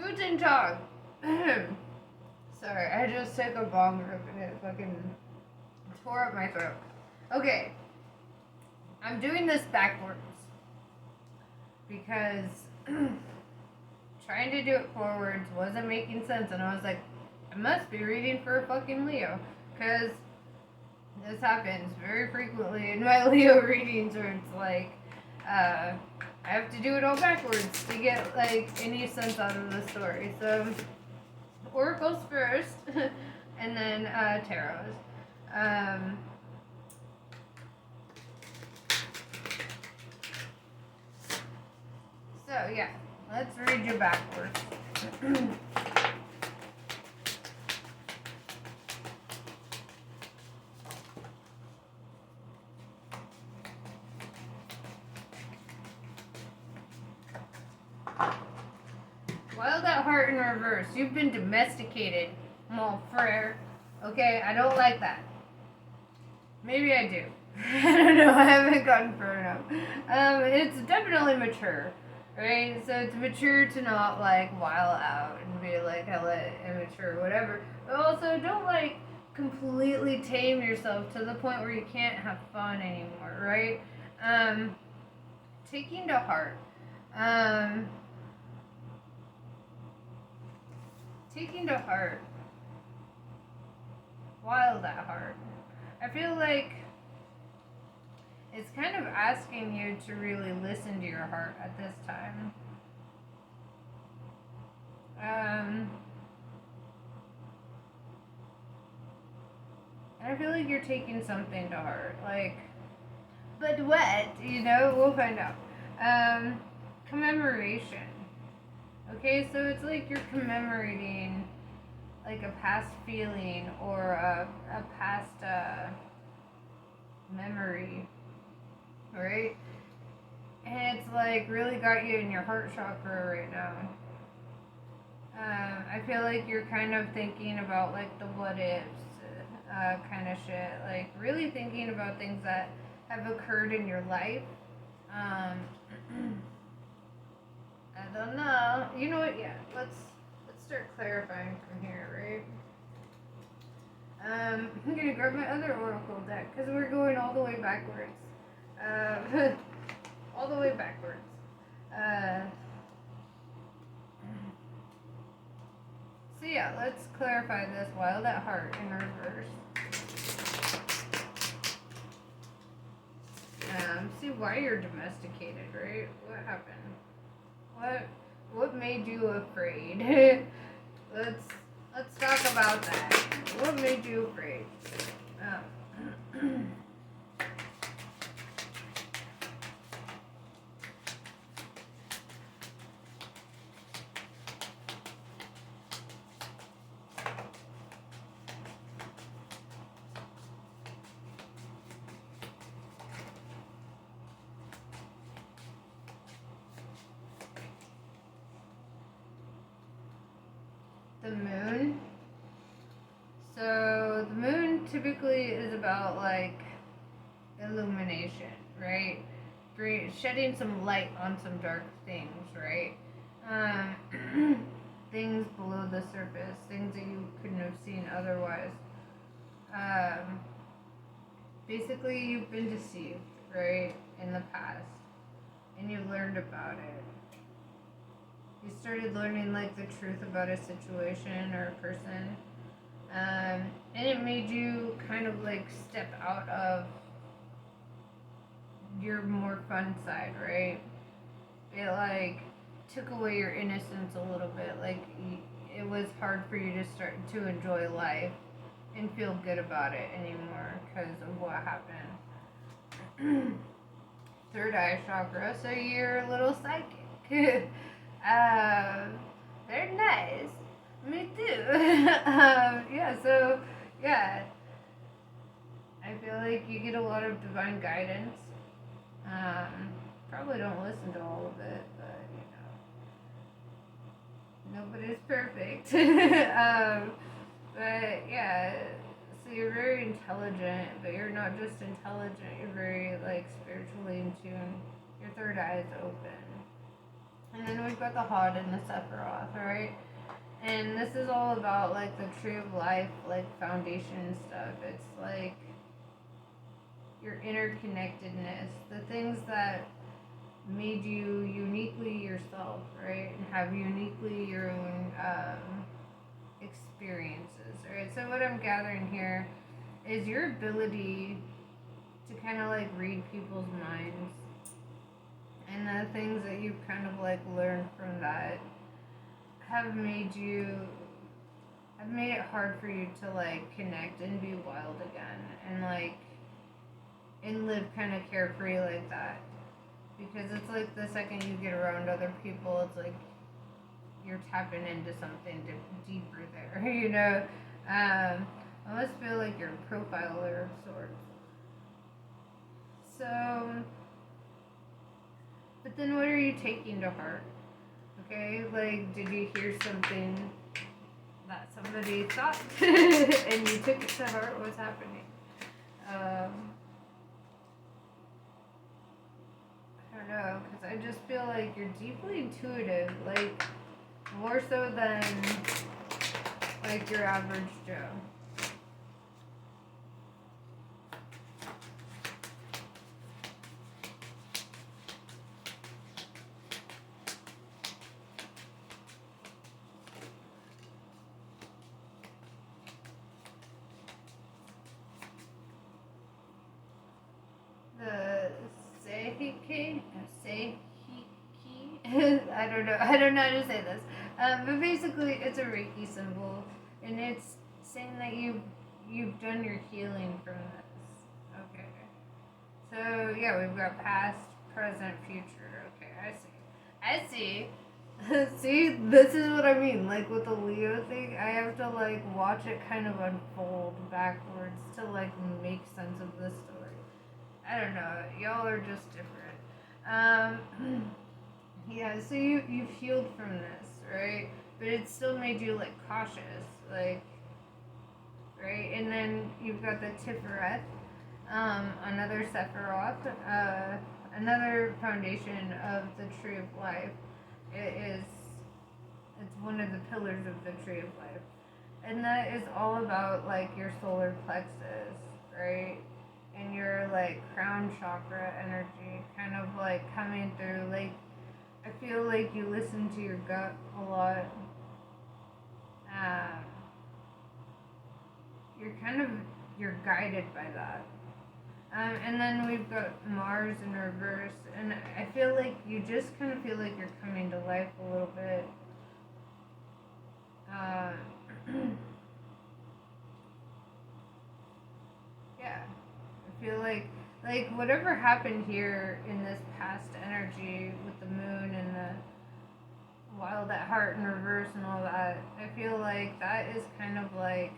Guten Tag. Sorry, I just took a bong rip and it fucking tore up my throat. Okay, I'm doing this backwards because trying to do it forwards wasn't making sense, and I was like, I must be reading for a fucking Leo, because this happens very frequently in my Leo readings where it's like, I have to do it all backwards to get like any sense out of the story. So oracles first, and then tarots. So yeah, let's read you backwards. Wild at heart in reverse. You've been domesticated, mon frere. Okay, I don't like that. Maybe I do. I don't know. I haven't gotten far enough. It's definitely mature, right? So it's mature to not like wild out and be like hella immature or whatever. But also don't like completely tame yourself to the point where you can't have fun anymore, right? Taking to heart. Taking to heart. Wild at heart. I feel like it's kind of asking you to really listen to your heart at this time. And I feel like you're taking something to heart. Like, but what? You know, we'll find out. Commemoration. Okay, so it's like you're commemorating like a past feeling or a past memory, right? And it's like really got you in your heart chakra right now. I feel like you're kind of thinking about like the what ifs kind of shit, like really thinking about things that have occurred in your life. I don't know. You know what? Yeah, let's start clarifying from here, right? I'm gonna grab my other oracle deck because we're going all the way backwards. All the way backwards. So yeah, let's clarify this. Wild at heart in reverse. See why you're domesticated, right? What happened? What made you afraid? let's talk about that. What made you afraid? The moon. So the moon typically is about like illumination, right? Shedding some light on some dark things, right? Things below the surface, things that you couldn't have seen otherwise. Basically, you've been deceived, right, in the past, and you learned about it. You started learning like the truth about a situation or a person, and it made you kind of like step out of your more fun side, right? It like took away your innocence a little bit. Like it was hard for you to start to enjoy life and feel good about it anymore because of what happened. Third eye chakra, so you're a little psychic. They're nice. Me too. Yeah, so, yeah. I feel like you get a lot of divine guidance. Probably don't listen to all of it, but, nobody's perfect. But, yeah. So you're very intelligent, but you're not just intelligent, you're very, like, spiritually in tune. Your third eye is open. And then what we've got the Hod and the Sephiroth, right? And this is all about like the tree of life, like foundation stuff. It's like your interconnectedness, the things that made you uniquely yourself, right? And have uniquely your own experiences, right? So what I'm gathering here is your ability to kind of like read people's minds and the things that you've kind of like learned from that have made it hard for you to like connect and be wild again and like and live kind of carefree like that, because it's like the second you get around other people, it's like you're tapping into something deeper there. You know, I almost feel like you're a profiler of sorts. So, but then what are you taking to heart? Okay, like, did you hear something that somebody thought and you took it to heart? What's happening? I don't know, because I just feel like you're deeply intuitive, like, more so than, like, your average Joe. The Seihiki, I don't know how to say this, but basically it's a Reiki symbol, and it's saying that you've done your healing from this. Okay, so yeah, we've got past, present, future. Okay, I see. See, this is what I mean. Like with the Leo thing, I have to like watch it kind of unfold backwards to like make sense of the story. I don't know. Y'all are just different. Yeah, so you've healed from this, right? But it still made you like cautious, like, right? And then you've got the Tiferet, another Sephiroth, another foundation of the Tree of Life. It's one of the pillars of the Tree of Life, and that is all about like your solar plexus, right? And your like crown chakra energy kind of like coming through. Like I feel like you listen to your gut a lot. You're guided by that. And then we've got Mars in reverse, and I feel like you just kind of feel like you're coming to life a little bit. Yeah. I feel like whatever happened here in this past energy with the moon and the wild at heart in reverse and all that, I feel like that is kind of like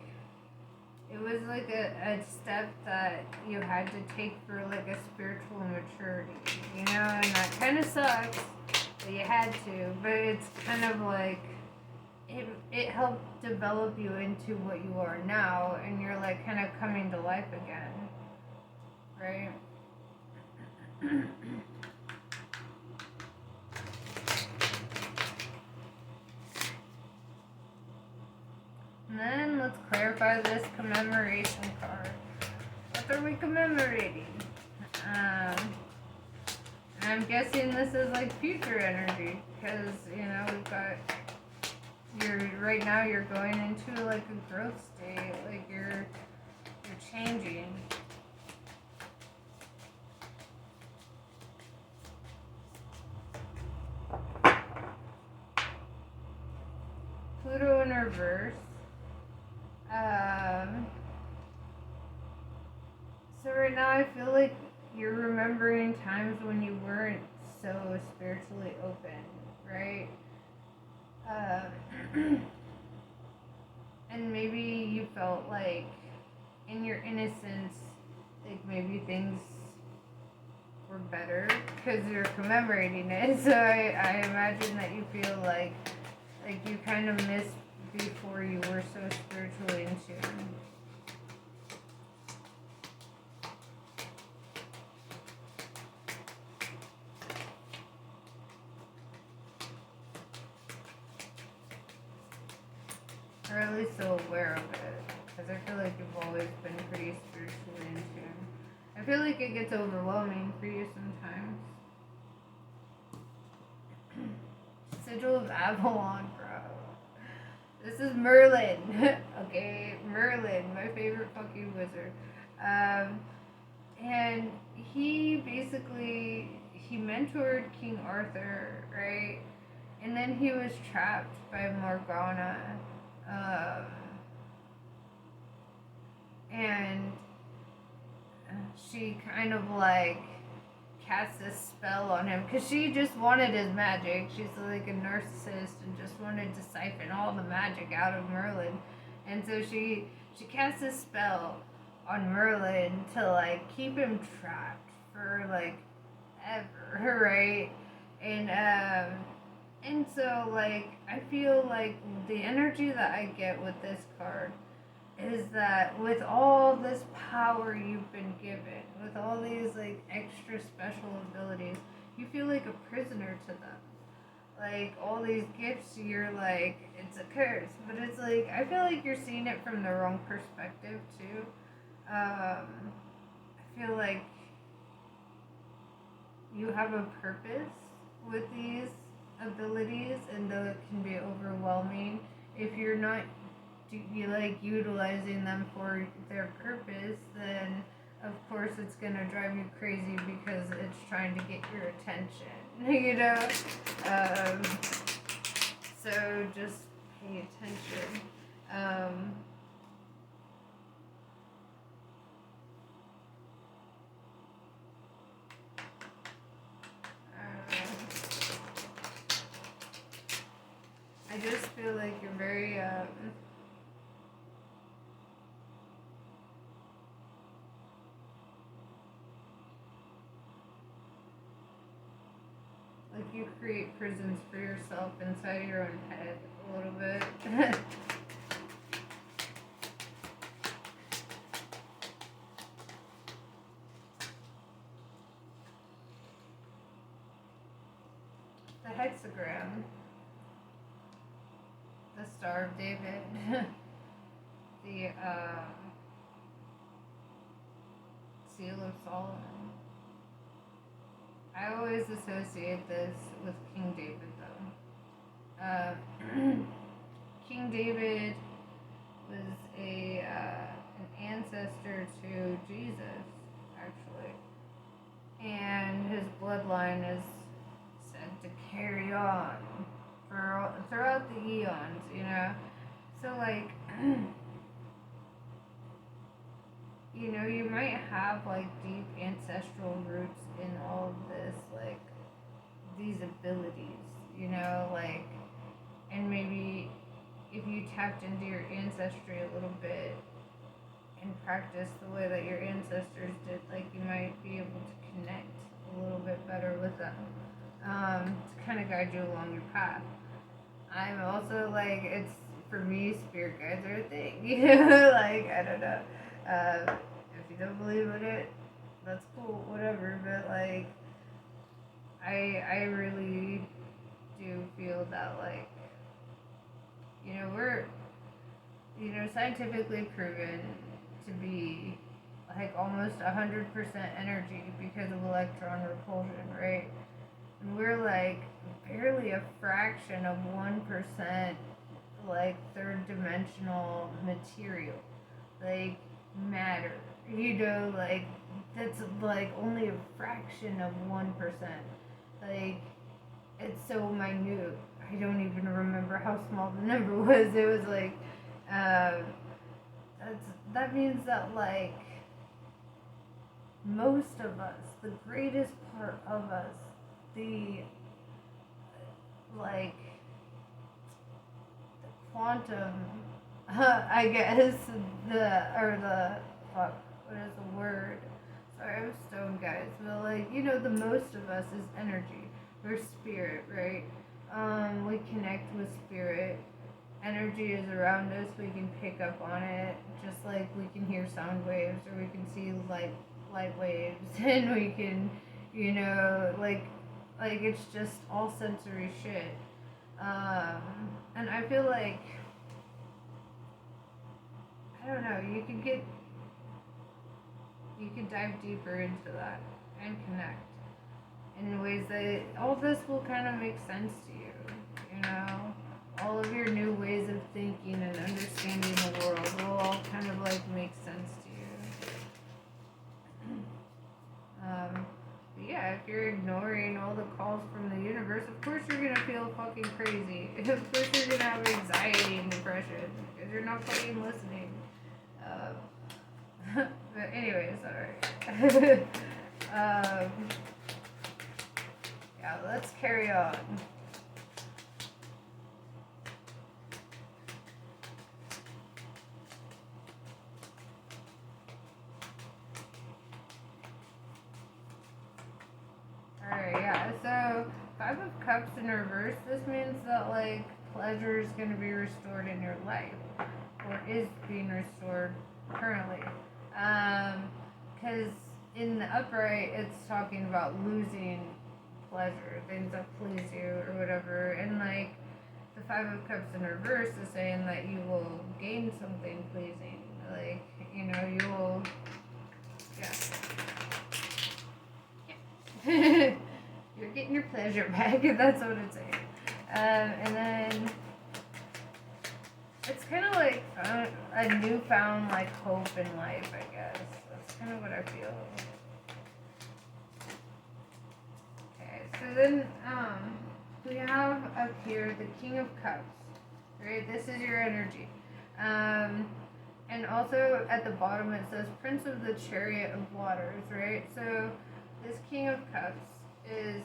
it was like a step that you had to take for like a spiritual maturity, you know, and that kind of sucks that you had to, but it's kind of like it helped develop you into what you are now, and you're like kind of coming to life again. Right? And then let's clarify this commemoration card. What are we commemorating? I'm guessing this is like future energy, because you know we've got right now you're going into like a growth state, like you're changing. Pluto in reverse. So right now I feel like you're remembering times when you weren't so spiritually open, right? And maybe you felt like in your innocence, like maybe things were better because you're commemorating it. So I imagine that you feel like you kind of missed before you were so spiritually in tune. or at least so aware of it. Because I feel like you've always been pretty spiritually in tune. I feel like it gets overwhelming for you sometimes. Sigil of Avalon, bro. This is Merlin. Okay, Merlin, my favorite fucking wizard. And he basically, he mentored King Arthur, right? And then he was trapped by Morgana. And she kind of like cast this spell on him because she just wanted his magic. She's like a narcissist and just wanted to siphon all the magic out of Merlin. And so she cast this spell on Merlin to like keep him trapped for like ever, right? And so like I feel like the energy that I get with this card is that with all this power you've been given, with all these like extra special abilities, you feel like a prisoner to them. Like all these gifts, you're like, it's a curse, but it's like I feel like you're seeing it from the wrong perspective too. I feel like you have a purpose with these abilities, and though it can be overwhelming, if you're not utilizing them for their purpose, then of course it's gonna drive you crazy because it's trying to get your attention, you know. So just pay attention. I just feel like you're very like you create prisons for yourself inside your own head a little bit. The hexagram, the Star of David, the Seal of Solomon. I always associate this with King David, though. King David was an ancestor to Jesus, actually, and his bloodline is said to carry on throughout the eons, you know. So like, you know, you might have like deep ancestral roots in all of this, like these abilities, you know, like, and maybe if you tapped into your ancestry a little bit and practiced the way that your ancestors did, like you might be able to connect a little bit better with them, to kind of guide you along your path. I'm also like, it's for me, spirit guides are a thing, you know, like I don't know. If you don't believe in it, that's cool, whatever. But like, I really do feel that like, you know, we're, you know, scientifically proven to be like almost 100% energy because of electron repulsion, right? And we're like barely a fraction of 1% like third dimensional material, like matter, you know, like that's like only a fraction of 1%. Like it's so minute. I don't even remember how small the number was. It was like that means that like most of us, the greatest part of us, the like the quantum, I guess fuck, what is the word? Sorry, I'm stoned, guys. But like, you know, the most of us is energy. We're spirit, right? We connect with spirit. Energy is around us. We can pick up on it, just like we can hear sound waves, or we can see light waves, and we can, you know, like it's just all sensory shit. And I feel like don't know, you could dive deeper into that and connect in ways that all this will kind of make sense to you, you know? All of your new ways of thinking and understanding the world will all kind of like make sense to you. But yeah, if you're ignoring all the calls from the universe, of course you're gonna feel fucking crazy. Of course you're gonna have anxiety and depression because you're not fucking listening. But anyways, alright. Yeah, let's carry on. Alright, yeah, so Five of Cups in reverse, this means that, like, pleasure is going to be restored in your life, or is being restored currently. Because in the upright, it's talking about losing pleasure, things that please you, or whatever, and, like, the Five of Cups in reverse is saying that you will gain something pleasing, like, you know, you will, yeah. You're getting your pleasure back, that's what it's saying. And then it's kind of like a newfound like hope in life, I guess. That's kind of what I feel. Okay, so then we have up here the King of Cups, right? This is your energy. And also at the bottom it says Prince of the Chariot of Waters, right? So this King of Cups is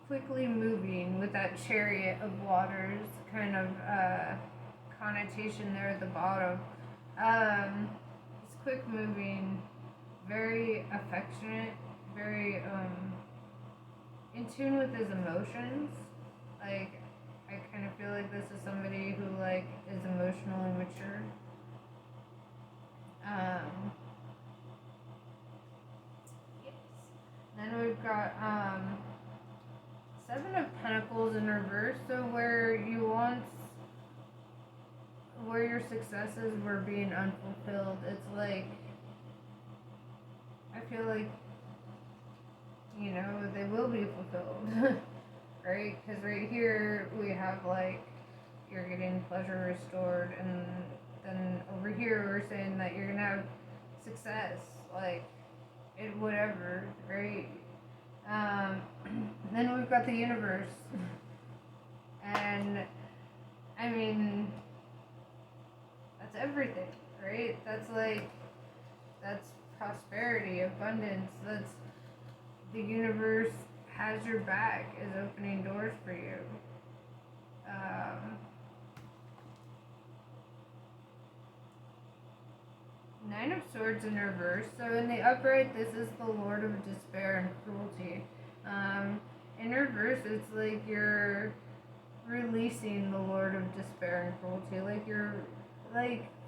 quickly moving with that Chariot of Waters kind of connotation there at the bottom. He's quick moving, very affectionate, very in tune with his emotions. Like, I kind of feel like this is somebody who like is emotionally mature. Yes. Then we've got Seven of Pentacles in reverse. So where your successes were being unfulfilled, it's like, I feel like, you know, they will be fulfilled. Right? Because right here we have like, you're getting pleasure restored, and then over here we're saying that you're gonna have success, like, in whatever, right? Then we've got the universe. And, I mean, that's everything, right? That's prosperity, abundance. That's, the universe has your back, is opening doors for you. Nine of Swords in reverse. So in the upright, this is the Lord of Despair and Cruelty. In reverse, it's like you're releasing the Lord of Despair and Cruelty.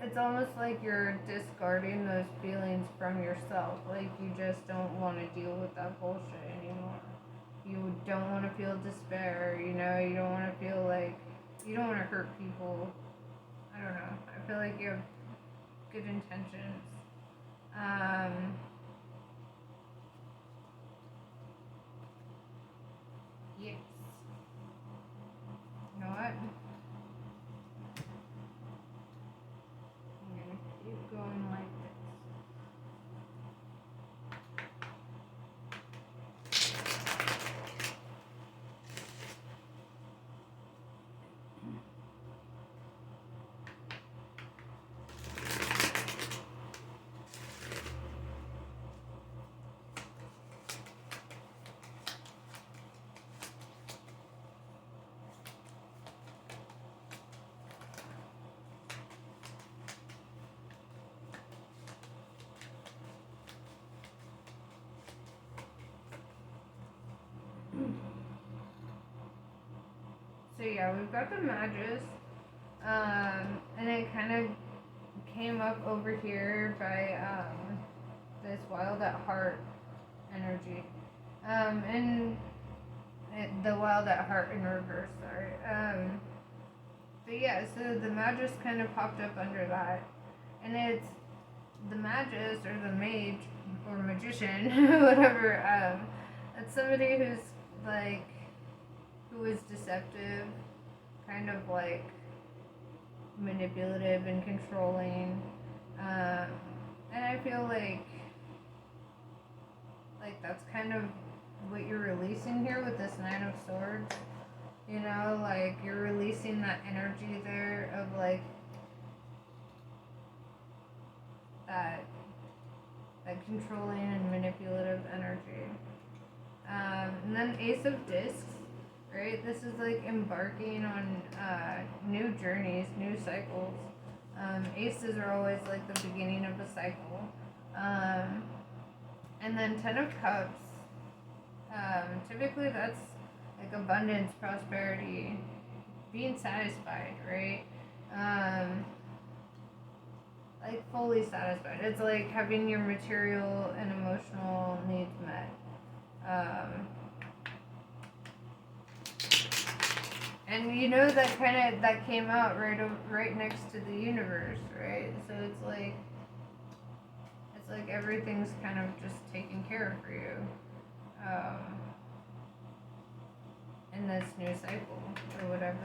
It's almost like you're discarding those feelings from yourself. Like, you just don't want to deal with that bullshit anymore. You don't want to feel despair, you know, you don't want to feel like, you don't want to hurt people. I don't know. I feel like you have good intentions. Yes. You know what? I'm gonna keep going like this. So yeah, we've got the Magus, and it kind of came up over here by this Wild at Heart energy, and the Wild at Heart in reverse. Sorry. But yeah, so the Magus kind of popped up under that. And it's the Magus or the mage or magician, whatever, it's somebody who's like, who is deceptive, kind of like manipulative and controlling. And I feel like that's kind of what you're releasing here with this Nine of Swords. You know, like you're releasing that energy there of like that controlling and manipulative energy. And then Ace of Discs, right? This is like embarking on new journeys, new cycles. Aces are always like the beginning of a cycle. And then Ten of Cups. Typically that's like abundance, prosperity, being satisfied, right? Like fully satisfied. It's like having your material and emotional needs met. And you know that came out right next to the universe, right? So it's like everything's kind of just taken care of for you. In this new cycle or whatever.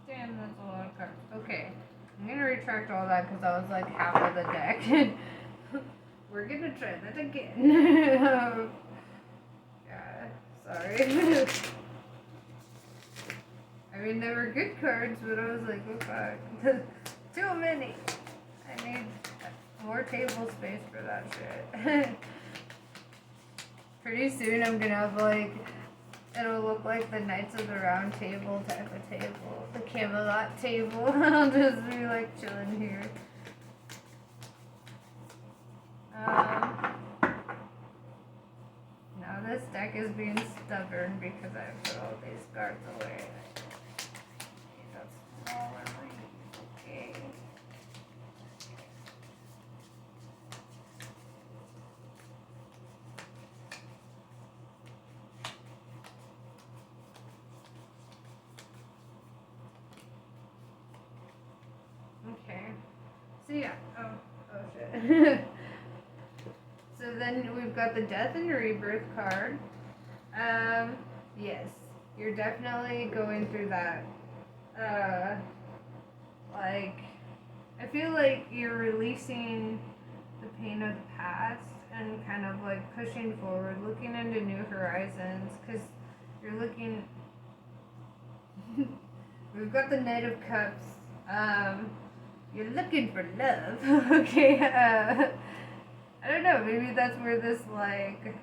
Damn, that's a lot of cards. Okay, I'm gonna retract all that because that was like half of the deck. We're gonna try that again. Yeah, sorry. I mean, they were good cards, but I was like, oh fuck. Too many. I need more table space for that shit. Pretty soon I'm gonna have like, it'll look like the Knights of the Round Table type of table. The Camelot table. I'll just be like chilling here. Now this deck is being stubborn because I put all these cards away. That's smaller. Okay. Okay. So yeah. Oh shit. So then we've got the Death and Rebirth card. Yes, you're definitely going through that. Like, I feel like you're releasing the pain of the past and kind of like pushing forward, looking into new horizons, because you're looking. We've got the Knight of Cups. You're looking for love. Okay. I don't know. Maybe that's where this like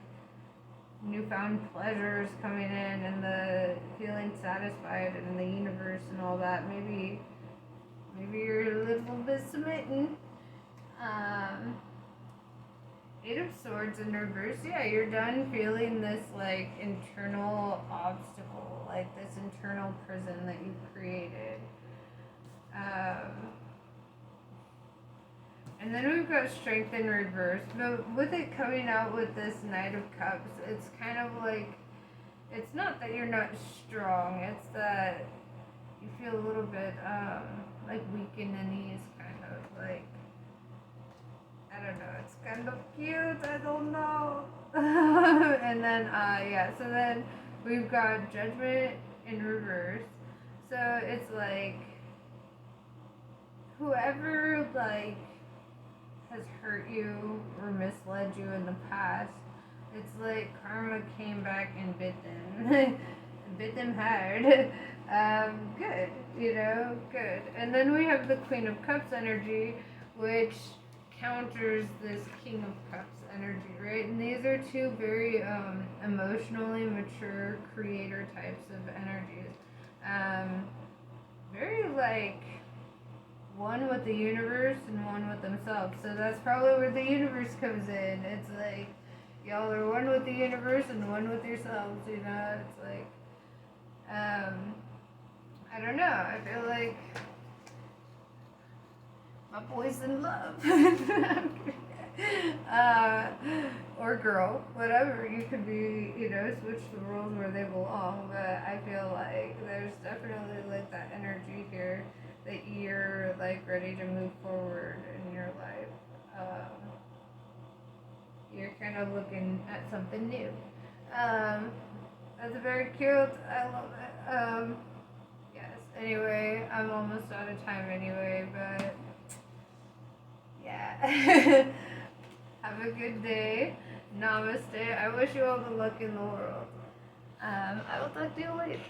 newfound pleasure is coming in, and the feeling satisfied in the universe and all that. Maybe you're a little bit smitten. Eight of Swords in reverse. Yeah, you're done feeling this like internal obstacle, like this internal prison that you've created. And then we've got Strength in reverse, but with it coming out with this Knight of Cups, it's kind of like, it's not that you're not strong, it's that you feel a little bit, like weak in the knees, kind of, like, I don't know, it's kind of cute, I don't know. And then, yeah, so then we've got Judgment in reverse. So it's like whoever like has hurt you or misled you in the past, it's like karma came back and bit them. Bit them hard. Good, good. And then we have the Queen of Cups energy, which counters this King of Cups energy, right? And these are two very emotionally mature creator types of energies. Very like one with the universe and one with themselves. So that's probably where the universe comes in. It's like y'all are one with the universe and one with yourselves, It's like I don't know. I feel like my boy's in love. Or girl, whatever. You could be, switch the roles where they belong. But I feel like there's definitely like that energy here that you're like ready to move forward in your life. You're kind of looking at something new. That's very cute. I love it. Yes. Anyway, I'm almost out of time anyway, but yeah. Have a good day. Namaste. I wish you all the luck in the world. I will talk to you later.